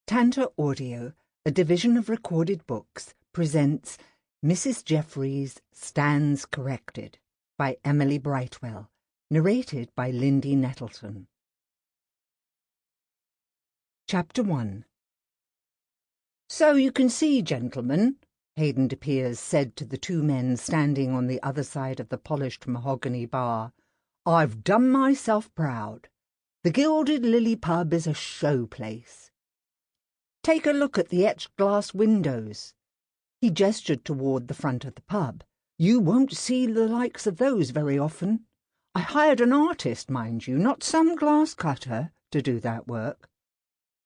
Tantor Audio, a division of Recorded Books, presents Mrs. Jeffries Stands Corrected by Emily Brightwell, narrated by Lindy Nettleton. Chapter 1. "So you can see, gentlemen," Hayden de Peers said to the two men standing on the other side of the polished mahogany bar, "I've done myself proud. The Gilded Lily pub is a show place. Take a look at the etched glass windows." He gestured toward the front of the pub. "You won't see the likes of those very often. I hired an artist, mind you, not some glass cutter, to do that work.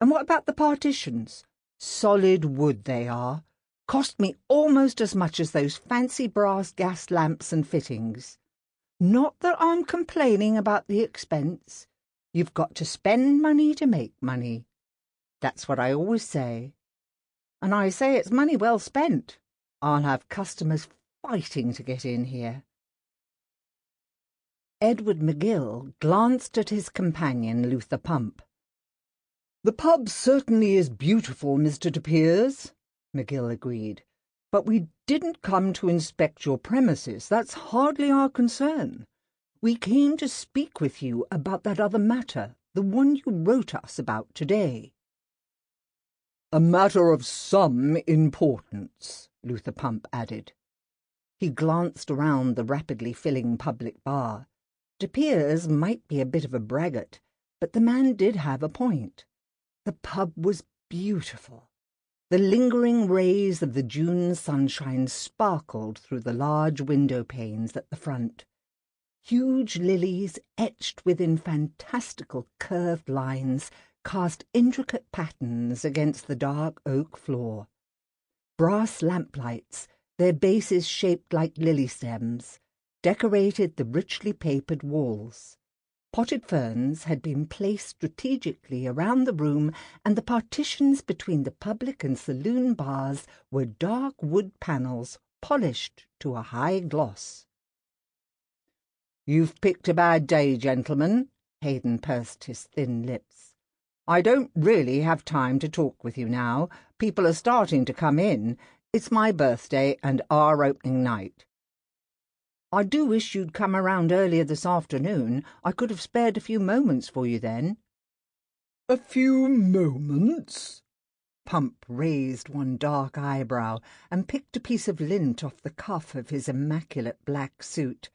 And what about the partitions? Solid wood they are. Cost me almost as much as those fancy brass gas lamps and fittings. Not that I'm complaining about the expense. You've got to spend money to make money. That's what I always say. And I say it's money well spent. I'll have customers fighting to get in here." Edward McGill glanced at his companion, Luther Pump. "The pub certainly is beautiful, Mr. de Peers," McGill agreed. "But we didn't come to inspect your premises. That's hardly our concern. We came to speak with you about that other matter, the one you wrote us about today." "A matter of some importance," Luther Pump added. He glanced around the rapidly filling public bar. De Peers might be a bit of a braggart, but the man did have a point. The pub was beautiful. The lingering rays of the June sunshine sparkled through the large window panes at the front. Huge lilies, etched within fantastical curved lines, cast intricate patterns against the dark oak floor. Brass lamplights, their bases shaped like lily stems, decorated the richly papered walls. Potted ferns had been placed strategically around the room, and the partitions between the public and saloon bars were dark wood panels polished to a high gloss. "You've picked a bad day, gentlemen," Hayden pursed his thin lips. "I don't really have time to talk with you now. People are starting to come in. It's my birthday and our opening night. I do wish you'd come around earlier this afternoon. I could have spared a few moments for you then." "A few moments?" Pump raised one dark eyebrow and picked a piece of lint off the cuff of his immaculate black suit.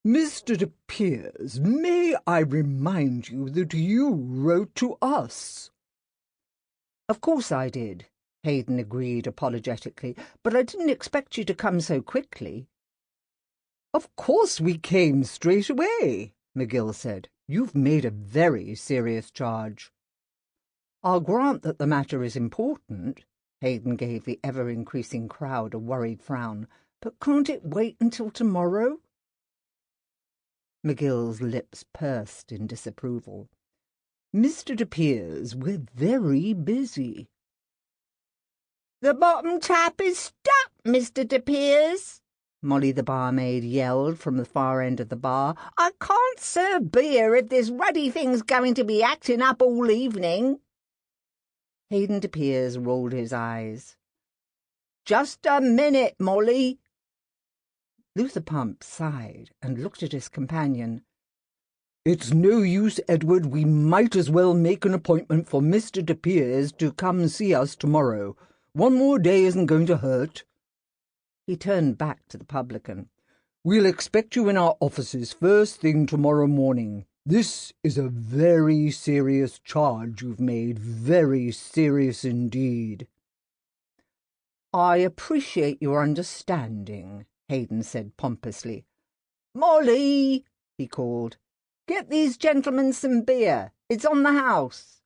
"Mr. de Peers, may I remind you that you wrote to us?" "Of course I did," Hayden agreed apologetically, "but I didn't expect you to come so quickly." "Of course we came straight away," McGill said. "You've made a very serious charge." "I'll grant that the matter is important," Hayden gave the ever-increasing crowd a worried frown, "but can't it wait until tomorrow?" McGill's lips pursed in disapproval. "Mr. de Peers, we're very busy." "The bottom tap is stuck, Mr. de Peers," Molly the barmaid yelled from the far end of the bar. "I can't serve beer if this ruddy thing's going to be acting up all evening." Hayden de Peers rolled his eyes. "Just a minute, Molly." Luther Pump sighed and looked at his companion. "It's no use, Edward. We might as well make an appointment for Mr. de Peers to come see us tomorrow. One more day isn't going to hurt." He turned back to the publican. "We'll expect you in our offices first thing tomorrow morning. This is a very serious charge you've made, very serious indeed." "I appreciate your understanding," Hayden said pompously. "Molly," he called, "get these gentlemen some beer. It's on the house."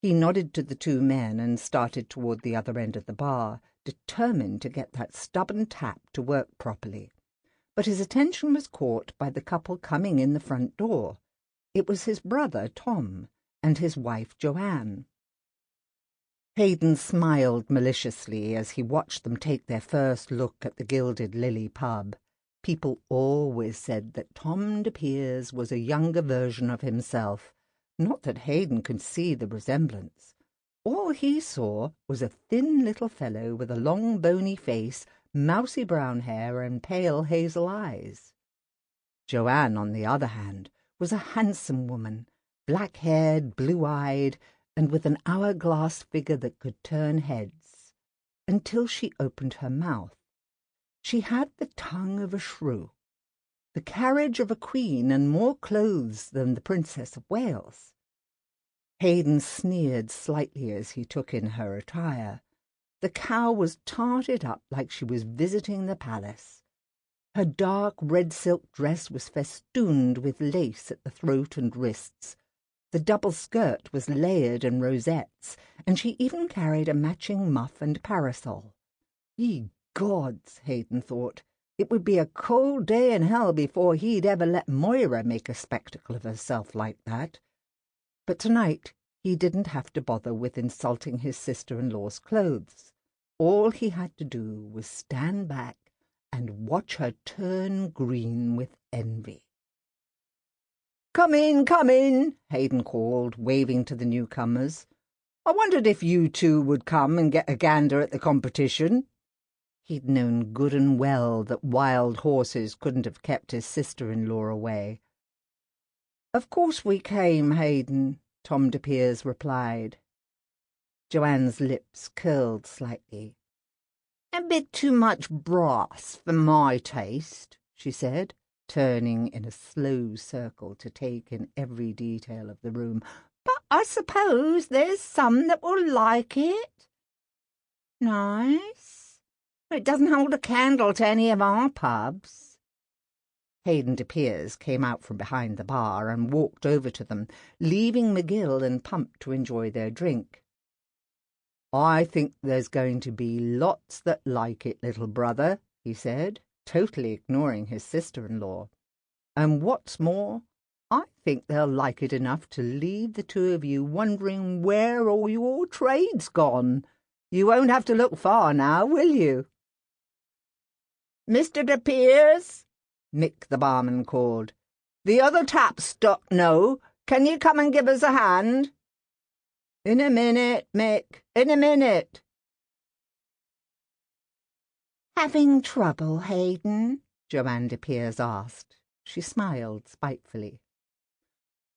He nodded to the two men and started toward the other end of the bar, determined to get that stubborn tap to work properly. But his attention was caught by the couple coming in the front door. It was his brother, Tom, and his wife, Joanne. Hayden smiled maliciously as he watched them take their first look at the Gilded Lily pub. People always said that Tom de Peers was a younger version of himself. Not that Hayden could see the resemblance. All he saw was a thin little fellow with a long bony face, mousy brown hair, and pale hazel eyes. Joanne, on the other hand, was a handsome woman, black-haired, blue-eyed, and with an hourglass figure that could turn heads, until she opened her mouth. She had the tongue of a shrew, the carriage of a queen, and more clothes than the Princess of Wales. Haydn sneered slightly as he took in her attire. The cow was tarted up like she was visiting the palace. Her dark red silk dress was festooned with lace at the throat and wrists. The double skirt was layered in rosettes, and she even carried a matching muff and parasol. Ye gods, Haydn thought, it would be a cold day in hell before he'd ever let Moira make a spectacle of herself like that. But tonight he didn't have to bother with insulting his sister-in-law's clothes. All he had to do was stand back and watch her turn green with envy. "Come in," Haydn called, waving to the newcomers. "I wondered if you two would come and get a gander at the competition." He'd known good and well that wild horses couldn't have kept his sister-in-law away. "Of course we came, Haydn," Tom de Peers replied. Joanne's lips curled slightly. "A bit too much brass for my taste," she said, turning in a slow circle to take in every detail of the room. "But I suppose there's some that will like it. Nice. It doesn't hold a candle to any of our pubs." Haydn de Peers came out from behind the bar and walked over to them, leaving McGill and Pump to enjoy their drink. "I think there's going to be lots that like it, little brother," he said, totally ignoring his sister-in-law. "And what's more, I think they'll like it enough to leave the two of you wondering where all your trade's gone. You won't have to look far now, will you?" "Mr. de Peers," Mick the barman called. "The other tap's stuck now. Can you come and give us a hand?" "In a minute, Mick, in a minute." "Having trouble, Haydn?" Joanne de Peers asked. She smiled spitefully.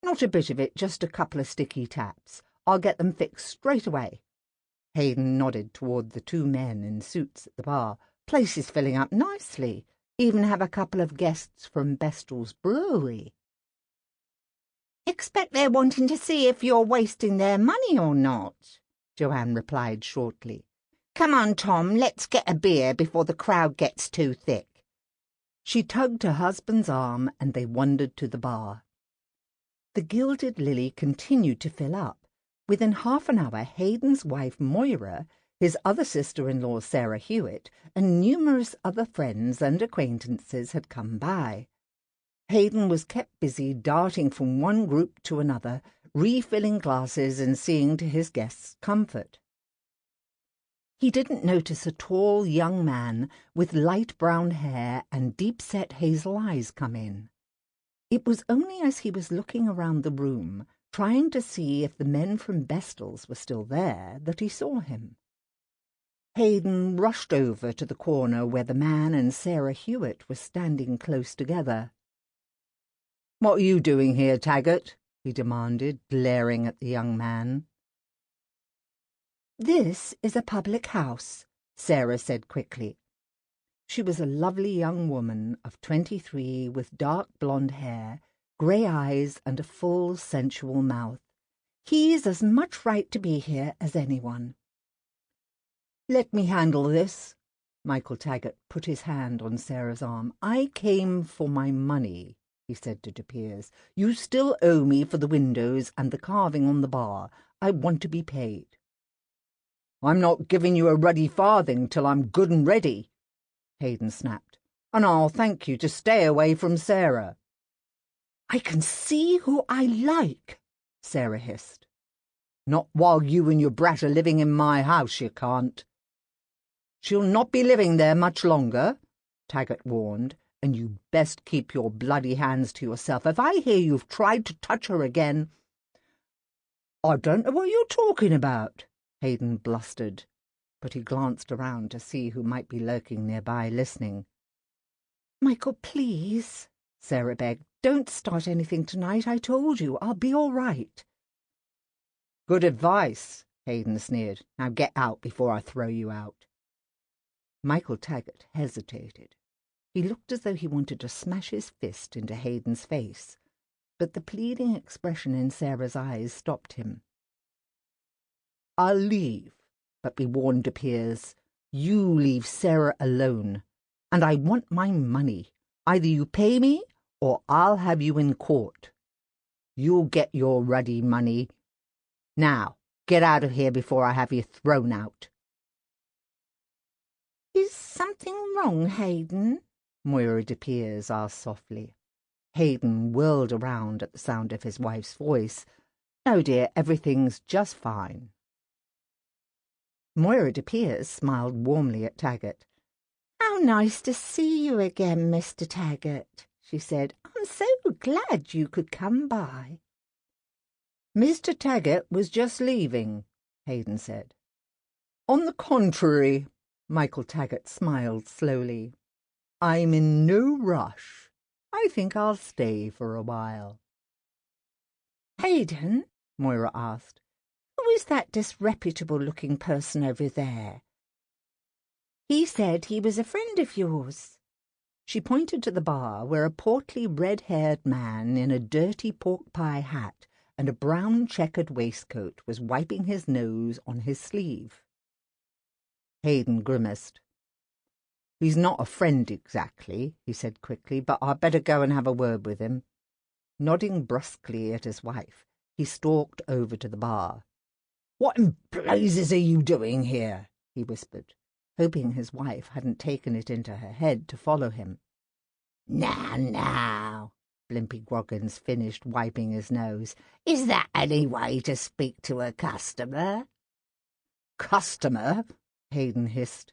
"Not a bit of it, just a couple of sticky taps. I'll get them fixed straight away." Haydn nodded toward the two men in suits at the bar. "Place is filling up nicely. Even have a couple of guests from Bestel's Brewery." "Expect they're wanting to see if you're wasting their money or not," Joanne replied shortly. "Come on, Tom, let's get a beer before the crowd gets too thick." She tugged her husband's arm and they wandered to the bar. The Gilded Lily continued to fill up. Within half an hour, Haydn's wife Moira, his other sister-in-law Sarah Hewitt, and numerous other friends and acquaintances had come by. Haydn was kept busy darting from one group to another, refilling glasses and seeing to his guests' comfort. He didn't notice a tall young man with light brown hair and deep-set hazel eyes come in. It was only as he was looking around the room, trying to see if the men from Bestel's were still there, that he saw him. Haydn rushed over to the corner where the man and Sarah Hewitt were standing close together. "What are you doing here, Taggart?" he demanded, glaring at the young man. "This is a public house," Sarah said quickly. She was a lovely young woman of 23 with dark blonde hair, grey eyes and a full, sensual mouth. "He's as much right to be here as anyone." "Let me handle this." Michael Taggart put his hand on Sarah's arm. "I came for my money," he said to De Peers. "You still owe me for the windows and the carving on the bar. I want to be paid." "I'm not giving you a ruddy farthing till I'm good and ready," Haydn snapped. "And I'll thank you to stay away from Sarah." "I can see who I like," Sarah hissed. "Not while you and your brat are living in my house, you can't." "She'll not be living there much longer," Taggart warned, "and you'd best keep your bloody hands to yourself. If I hear you've tried to touch her again—" "I don't know what you're talking about," Hayden blustered, but he glanced around to see who might be lurking nearby, listening. "Michael, please," Sarah begged. "Don't start anything tonight. I told you. I'll be all right." "Good advice," Hayden sneered. "Now get out before I throw you out." Michael Taggart hesitated. He looked as though he wanted to smash his fist into Hayden's face, but the pleading expression in Sarah's eyes stopped him. "I'll leave, but be warned, appears. You leave Sarah alone, and I want my money. Either you pay me, or I'll have you in court. You'll get your ruddy money. Now, get out of here before I have you thrown out." "Is something wrong, Hayden?" Moira De Peers asked softly. Hayden whirled around at the sound of his wife's voice. "No, dear, everything's just fine." Moira De Peers smiled warmly at Taggart. "How nice to see you again, Mr. Taggart," she said. "I'm so glad you could come by." "Mr. Taggart was just leaving," Hayden said. "On the contrary," Michael Taggart smiled slowly. "I'm in no rush. I think I'll stay for a while." "Hayden," Moira asked, "who is that disreputable-looking person over there? He said he was a friend of yours." She pointed to the bar where a portly red-haired man in a dirty pork-pie hat and a brown checkered waistcoat was wiping his nose on his sleeve. Hayden grimaced. "He's not a friend exactly," he said quickly, "but I'd better go and have a word with him." Nodding brusquely at his wife, he stalked over to the bar. "What in blazes are you doing here?" he whispered, hoping his wife hadn't taken it into her head to follow him. Now, Blimpy Groggins finished wiping his nose. "Is that any way to speak to a customer?" "Customer?" Hayden hissed.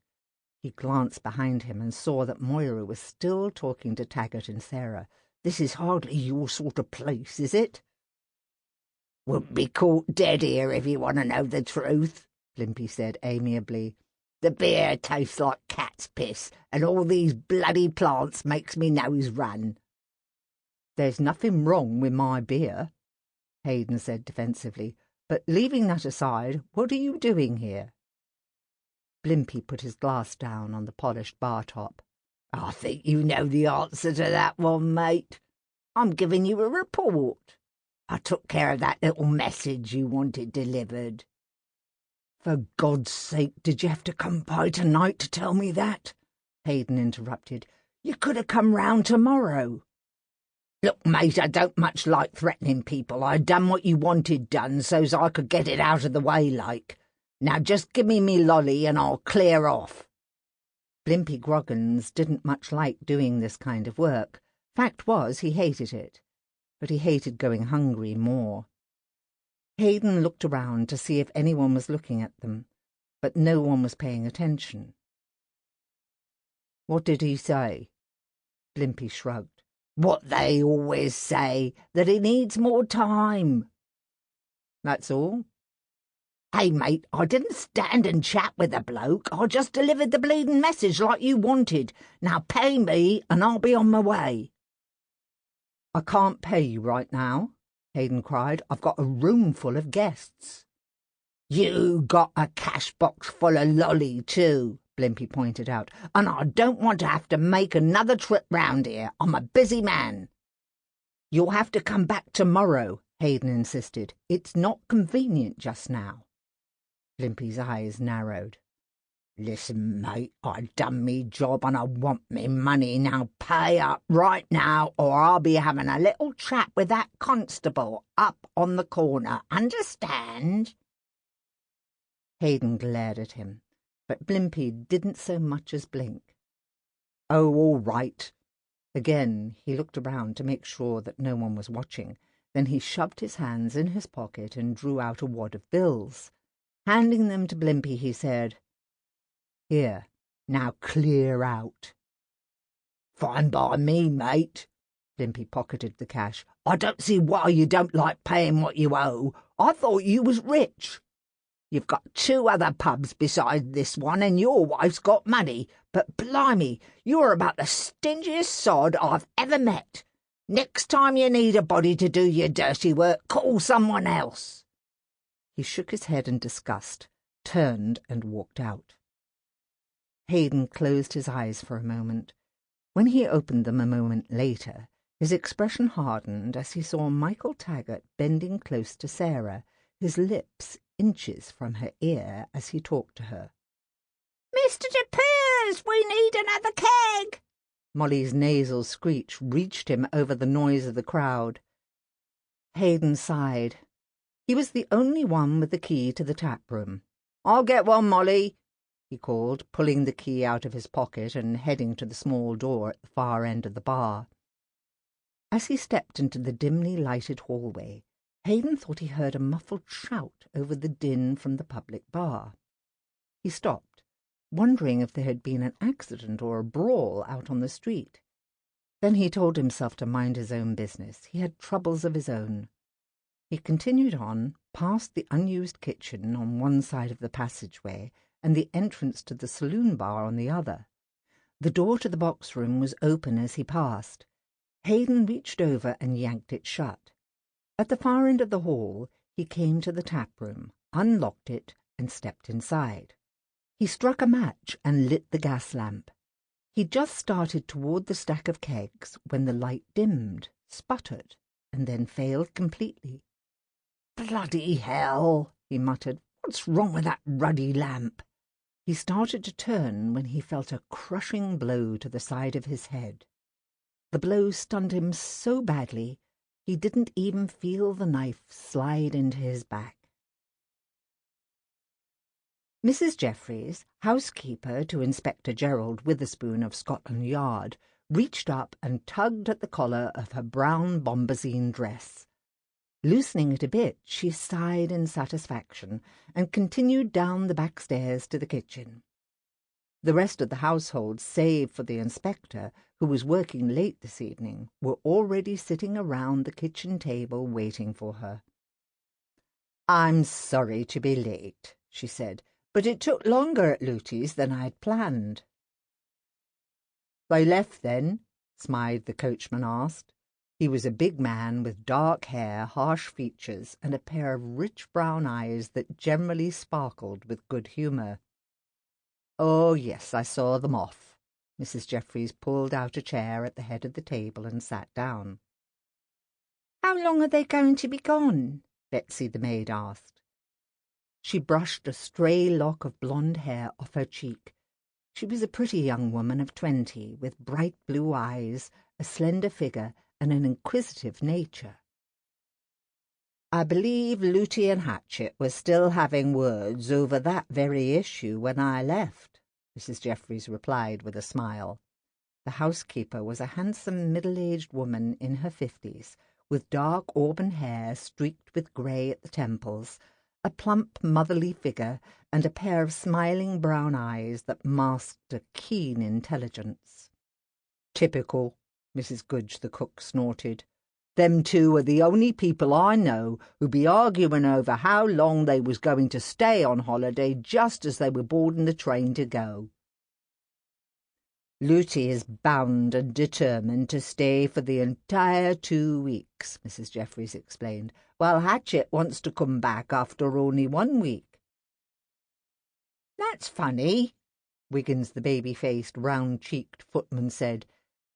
He glanced behind him and saw that Moira was still talking to Taggart and Sarah. "This is hardly your sort of place, is it?" "Wouldn't be caught dead here if you want to know the truth," Blimpy said amiably. "The beer tastes like cat's piss, and all these bloody plants makes me nose run." "There's nothing wrong with my beer," Hayden said defensively. "But leaving that aside, what are you doing here?" Blimpy put his glass down on the polished bar top. "I think you know the answer to that one, mate. I'm giving you a report. I took care of that little message you wanted delivered." "For God's sake, did you have to come by tonight to tell me that?" Hayden interrupted. "You could have come round tomorrow." "Look, mate, I don't much like threatening people. I done what you wanted done so's I could get it out of the way like. Now just give me lolly and I'll clear off." Blimpy Groggins didn't much like doing this kind of work. Fact was, he hated it. But he hated going hungry more. Hayden looked around to see if anyone was looking at them, but no one was paying attention. "What did he say?" Blimpy shrugged. "What they always say, that he needs more time." "That's all?" "Hey, mate, I didn't stand and chat with the bloke. I just delivered the bleeding message like you wanted. Now pay me and I'll be on my way." "I can't pay you right now," Hayden cried. "I've got a room full of guests." "You got a cash box full of lolly too," Blimpy pointed out, "and I don't want to have to make another trip round here. I'm a busy man." "You'll have to come back tomorrow," Hayden insisted. "It's not convenient just now." Blimpy's eyes narrowed. "Listen, mate, I done me job and I want me money. Now pay up right now or I'll be having a little chat with that constable up on the corner. Understand?" Hayden glared at him, but Blimpy didn't so much as blink. "Oh, all right." Again he looked around to make sure that no one was watching. Then he shoved his hands in his pocket and drew out a wad of bills. Handing them to Blimpy, he said, "Here, now clear out." "Fine by me, mate." Blimpy pocketed the cash. "I don't see why you don't like paying what you owe. I thought you was rich." You've got 2 other pubs besides this one, and your wife's got money. But blimey, you're about the stingiest sod I've ever met. Next time you need a body to do your dirty work, call someone else." He shook his head in disgust, turned and walked out. Hayden closed his eyes for a moment. When he opened them a moment later, his expression hardened as he saw Michael Taggart bending close to Sarah, his lips inches from her ear as he talked to her. "Mr. De Peers, we need another keg!" Molly's nasal screech reached him over the noise of the crowd. Hayden sighed. He was the only one with the key to the tap room. "I'll get one, Molly," he called, pulling the key out of his pocket and heading to the small door at the far end of the bar. As he stepped into the dimly lighted hallway, Hayden thought he heard a muffled shout over the din from the public bar. He stopped, wondering if there had been an accident or a brawl out on the street. Then he told himself to mind his own business. He had troubles of his own. He continued on, past the unused kitchen on one side of the passageway and the entrance to the saloon bar on the other. The door to the box room was open as he passed. Hayden reached over and yanked it shut. At the far end of the hall, he came to the tap room, unlocked it, and stepped inside. He struck a match and lit the gas lamp. He just started toward the stack of kegs when the light dimmed, sputtered, and then failed completely. "Bloody hell," he muttered. "What's wrong with that ruddy lamp?" He started to turn when he felt a crushing blow to the side of his head. The blow stunned him so badly he didn't even feel the knife slide into his back. Mrs. Jeffries, housekeeper to Inspector Gerald Withersppon of Scotland Yard, reached up and tugged at the collar of her brown bombazine dress. Loosening it a bit, she sighed in satisfaction and continued down the back stairs to the kitchen. The rest of the household, save for the inspector, who was working late this evening, were already sitting around the kitchen table waiting for her. "I'm sorry to be late," she said, "but it took longer at Luti's than I'd planned." "They left then?" Smythe the coachman asked. He was a big man with dark hair, harsh features, and a pair of rich brown eyes that generally sparkled with good humour. "Oh, yes, I saw them off." Mrs. Jeffries pulled out a chair at the head of the table and sat down. "How long are they going to be gone?" Betsy the maid asked. She brushed a stray lock of blonde hair off her cheek. She was a pretty young woman of 20, with bright blue eyes, a slender figure, and an inquisitive nature. "I believe Looty and Hatchett were still having words over that very issue when I left," Mrs. Jeffries replied with a smile. The housekeeper was a handsome middle-aged woman in her 50s, with dark auburn hair streaked with grey at the temples, a plump motherly figure, and a pair of smiling brown eyes that masked a keen intelligence. "Typical," Mrs. Goodge the cook snorted. "Them two are the only people I know who be arguing over how long they was going to stay on holiday just as they were boarding the train to go." "Looty is bound and determined to stay for the entire 2 weeks," Mrs. Jeffries explained, "while Hatchett wants to come back after only 1 week." "That's funny," Wiggins, the baby-faced, round-cheeked footman, said.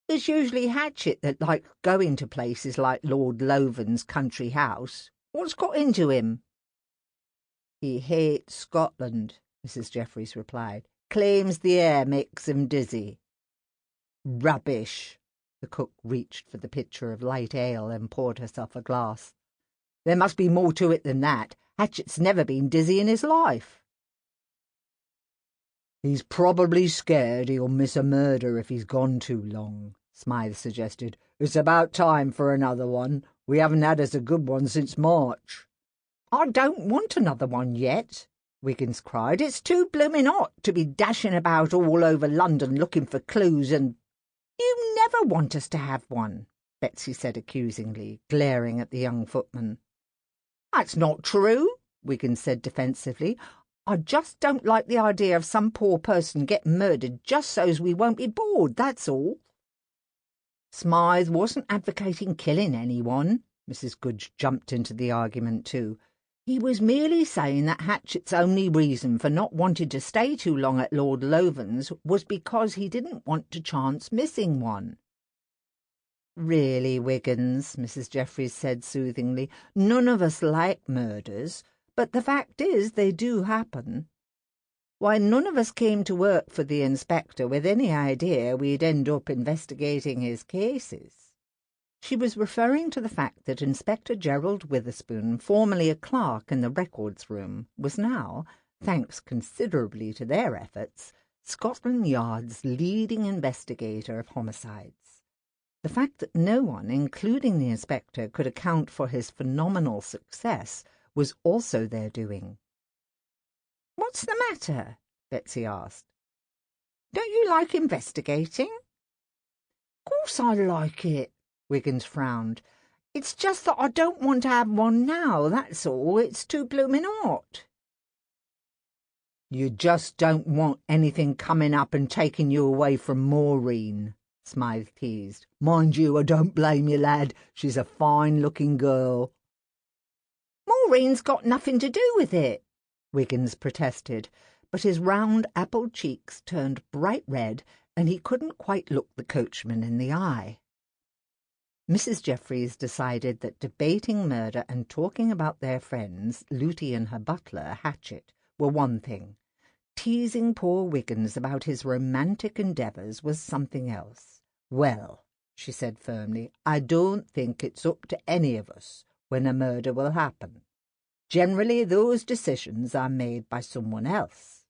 "It's usually Hatchett that likes going to places like Lord Loven's country house. What's got into him?" "He hates Scotland," Mrs. Jeffries replied. "Claims the air makes him dizzy." "Rubbish!" The cook reached for the pitcher of light ale and poured herself a glass. "There must be more to it than that. Hatchett's never been dizzy in his life." "He's probably scared he'll miss a murder if he's gone too long," Smythe suggested. "It's about time for another one. We haven't had us a good one since March." "I don't want another one yet," Wiggins cried. "It's too blooming hot to be dashing about all over London looking for clues and—" "You never want us to have one," Betsy said accusingly, glaring at the young footman. "That's not true," Wiggins said defensively. "I just don't like the idea of some poor person getting murdered just so's we won't be bored, that's all." Smythe wasn't advocating killing anyone. Mrs. Goodge jumped into the argument too. He was merely saying that Hatchett's only reason for not wanting to stay too long at Lord Loven's was because he didn't want to chance missing one. "Really, Wiggins," Mrs. Jeffries said soothingly, "none of us like murders, but the fact is they do happen. Why, none of us came to work for the inspector with any idea we'd end up investigating his cases." She was referring to the fact that Inspector Gerald Withersppon, formerly a clerk in the records room, was now, thanks considerably to their efforts, Scotland Yard's leading investigator of homicides. The fact that no one, including the inspector, could account for his phenomenal success was also their doing. "What's the matter?" Betsy asked. "Don't you like investigating?" "Course I like it," Wiggins frowned. "It's just that I don't want to have one now, that's all. It's too bloomin' hot." "You just don't want anything coming up and taking you away from Maureen," Smythe teased. "Mind you, I don't blame you, lad. She's a fine-looking girl." "Maureen's got nothing to do with it," Wiggins protested, but his round apple cheeks turned bright red and he couldn't quite look the coachman in the eye. Mrs. Jeffries decided that debating murder and talking about their friends, Looty and her butler, Hatchett, were one thing. Teasing poor Wiggins about his romantic endeavours was something else. "Well," she said firmly, "I don't think it's up to any of us when a murder will happen. Generally those decisions are made by someone else."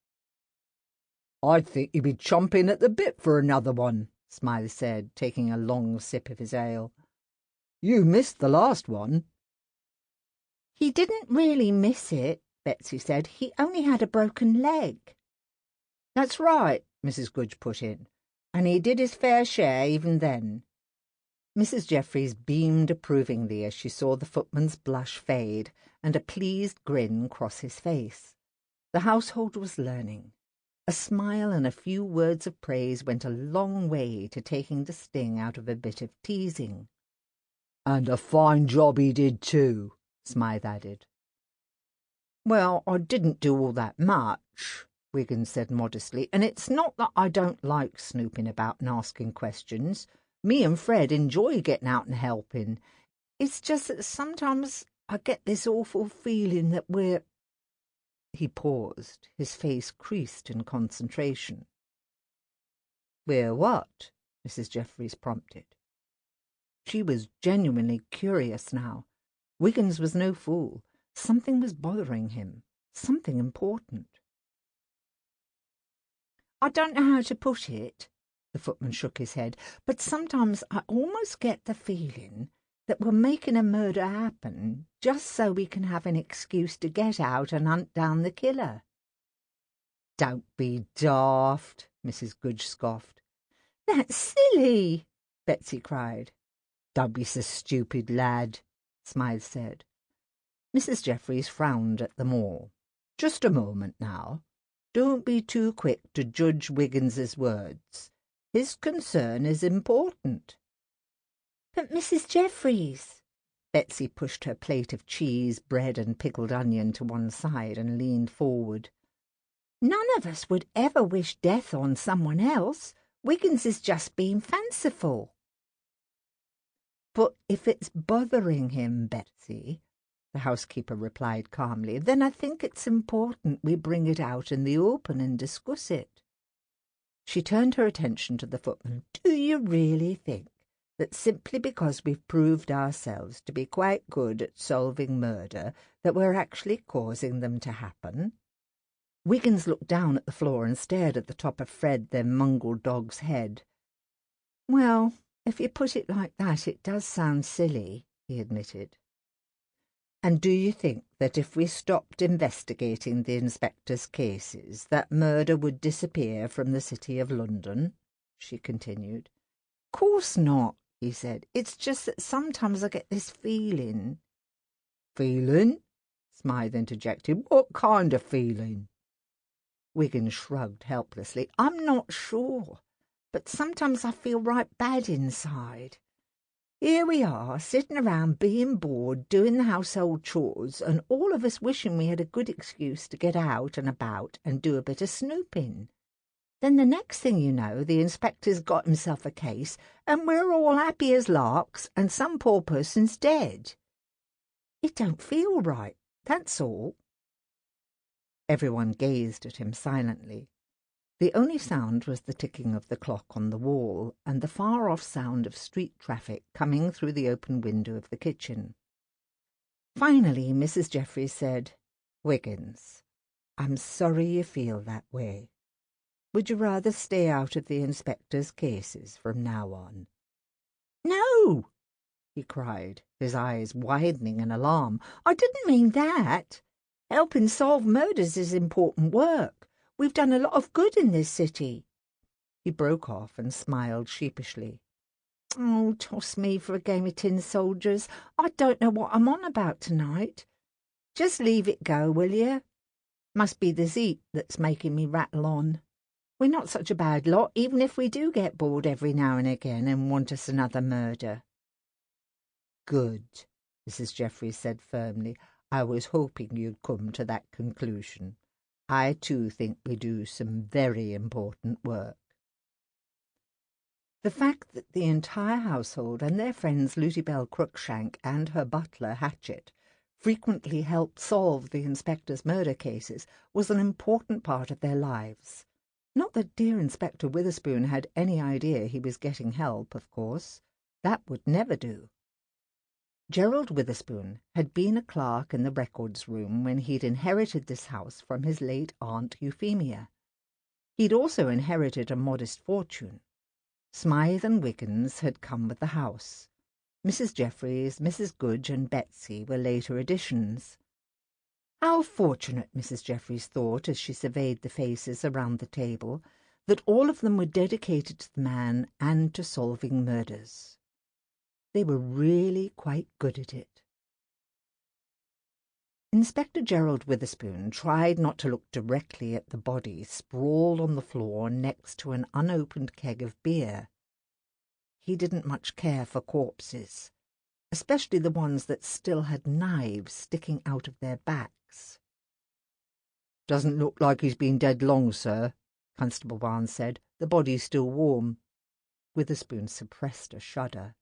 "I think you'd be chomping at the bit for another one," Smythe said, taking a long sip of his ale. "You missed the last one." "He didn't really miss it," Betsy said. "He only had a broken leg." "That's right," Mrs. Goodge put in. "And he did his fair share even then." Mrs. Jeffries beamed approvingly as she saw the footman's blush fade and a pleased grin cross his face. The household was learning. A smile and a few words of praise went a long way to taking the sting out of a bit of teasing. "And a fine job he did too," Smythe added. "Well, I didn't do all that much," Wiggins said modestly, "and it's not that I don't like snooping about and asking questions. Me and Fred enjoy getting out and helping. It's just that sometimes I get this awful feeling that we're—" He paused, his face creased in concentration. "We're what?" Mrs. Jeffries prompted. She was genuinely curious now. Wiggins was no fool. Something was bothering him, something important. "I don't know how to put it," the footman shook his head, "but sometimes I almost get the feeling that we're making a murder happen just so we can have an excuse to get out and hunt down the killer." "Don't be daft," Mrs. Goodge scoffed. "That's silly," Betsy cried. "Don't be so stupid, lad," Smythe said. Mrs. Jeffries frowned at them all. "Just a moment now. Don't be too quick to judge Wiggins's words. His concern is important." "But Mrs. Jeffries—" Betsy pushed her plate of cheese, bread and pickled onion to one side and leaned forward. "None of us would ever wish death on someone else. Wiggins is just being fanciful." "But if it's bothering him, Betsy," the housekeeper replied calmly, "then I think it's important we bring it out in the open and discuss it." She turned her attention to the footman. "Do you really think that simply because we've proved ourselves to be quite good at solving murder that we're actually causing them to happen?" Wiggins looked down at the floor and stared at the top of Fred, their mongrel dog's head. "Well, if you put it like that, it does sound silly," he admitted. "And do you think that if we stopped investigating the inspector's cases, that murder would disappear from the City of London?" she continued. "Course not," he said. "It's just that sometimes I get this feeling." "Feeling?" Smythe interjected. "What kind of feeling?" Wiggins shrugged helplessly. "I'm not sure, but sometimes I feel right bad inside. Here we are, sitting around being bored, doing the household chores, and all of us wishing we had a good excuse to get out and about and do a bit of snooping. Then the next thing you know, the inspector's got himself a case, and we're all happy as larks, and some poor person's dead. It don't feel right, that's all." Everyone gazed at him silently. The only sound was the ticking of the clock on the wall and the far-off sound of street traffic coming through the open window of the kitchen. Finally, Mrs. Jeffries said, "Wiggins, I'm sorry you feel that way. Would you rather stay out of the inspector's cases from now on?" "No!" he cried, his eyes widening in alarm. "I didn't mean that. Helping solve murders is important work. We've done a lot of good in this city." He broke off and smiled sheepishly. "Oh, toss me for a game of tin soldiers. I don't know what I'm on about tonight. Just leave it go, will you? Must be the heat that's making me rattle on. We're not such a bad lot, even if we do get bored every now and again and want us another murder." "Good," Mrs. Jeffries said firmly. "I was hoping you'd come to that conclusion. I, too, think we do some very important work." The fact that the entire household and their friends Lutybell Crookshank and her butler Hatchet frequently helped solve the inspector's murder cases was an important part of their lives. Not that dear Inspector Withersppon had any idea he was getting help, of course. That would never do. Gerald Withersppon had been a clerk in the records room when he'd inherited this house from his late Aunt Euphemia. He'd also inherited a modest fortune. Smythe and Wiggins had come with the house. Mrs. Jeffries, Mrs. Goodge, and Betsy were later additions. How fortunate, Mrs. Jeffries thought as she surveyed the faces around the table, that all of them were dedicated to the man and to solving murders. They were really quite good at it. Inspector Gerald Withersppon tried not to look directly at the body sprawled on the floor next to an unopened keg of beer. He didn't much care for corpses, especially the ones that still had knives sticking out of their backs. "Doesn't look like he's been dead long, sir," Constable Barnes said. "The body's still warm." Witherspoon suppressed a shudder.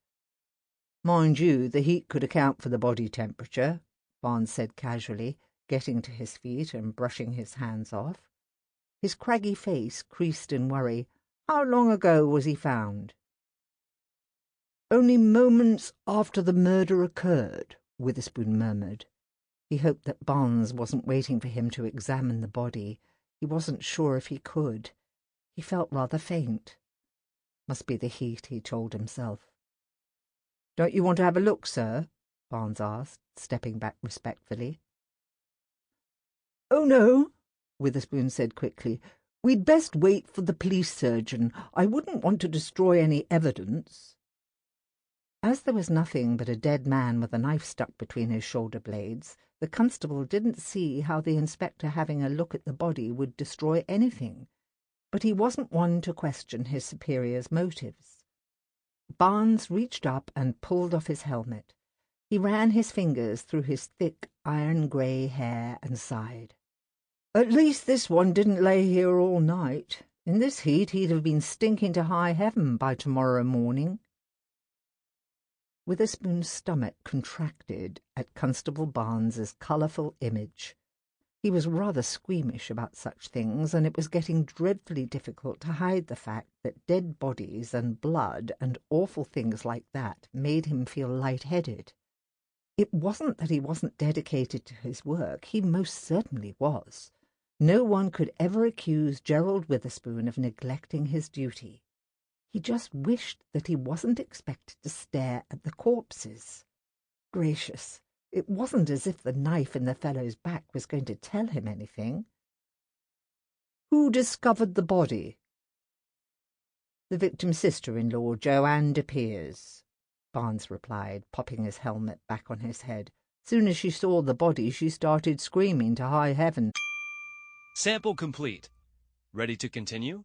"Mind you, the heat could account for the body temperature," Barnes said casually, getting to his feet and brushing his hands off. His craggy face creased in worry. "How long ago was he found?" "Only moments after the murder occurred," Witherspoon murmured. He hoped that Barnes wasn't waiting for him to examine the body. He wasn't sure if he could. He felt rather faint. Must be the heat, he told himself. "Don't you want to have a look, sir?" Barnes asked, stepping back respectfully. "Oh, no," Witherspoon said quickly. "We'd best wait for the police surgeon. I wouldn't want to destroy any evidence." As there was nothing but a dead man with a knife stuck between his shoulder blades, the constable didn't see how the inspector having a look at the body would destroy anything, but he wasn't one to question his superior's motives. Barnes reached up and pulled off his helmet. He ran his fingers through his thick, iron-grey hair and sighed. "At least this one didn't lay here all night. In this heat he'd have been stinking to high heaven by tomorrow morning." Witherspoon's stomach contracted at Constable Barnes's colourful image. He was rather squeamish about such things, and it was getting dreadfully difficult to hide the fact that dead bodies and blood and awful things like that made him feel light-headed. It wasn't that he wasn't dedicated to his work. He most certainly was. No one could ever accuse Gerald Witherspoon of neglecting his duty. He just wished that he wasn't expected to stare at the corpses. Gracious! It wasn't as if the knife in the fellow's back was going to tell him anything. "Who discovered the body?" "The victim's sister-in-law, Joanne De Peers," Barnes replied, popping his helmet back on his head. Soon as she saw the body, she started screaming to high heaven. Sample complete. Ready to continue?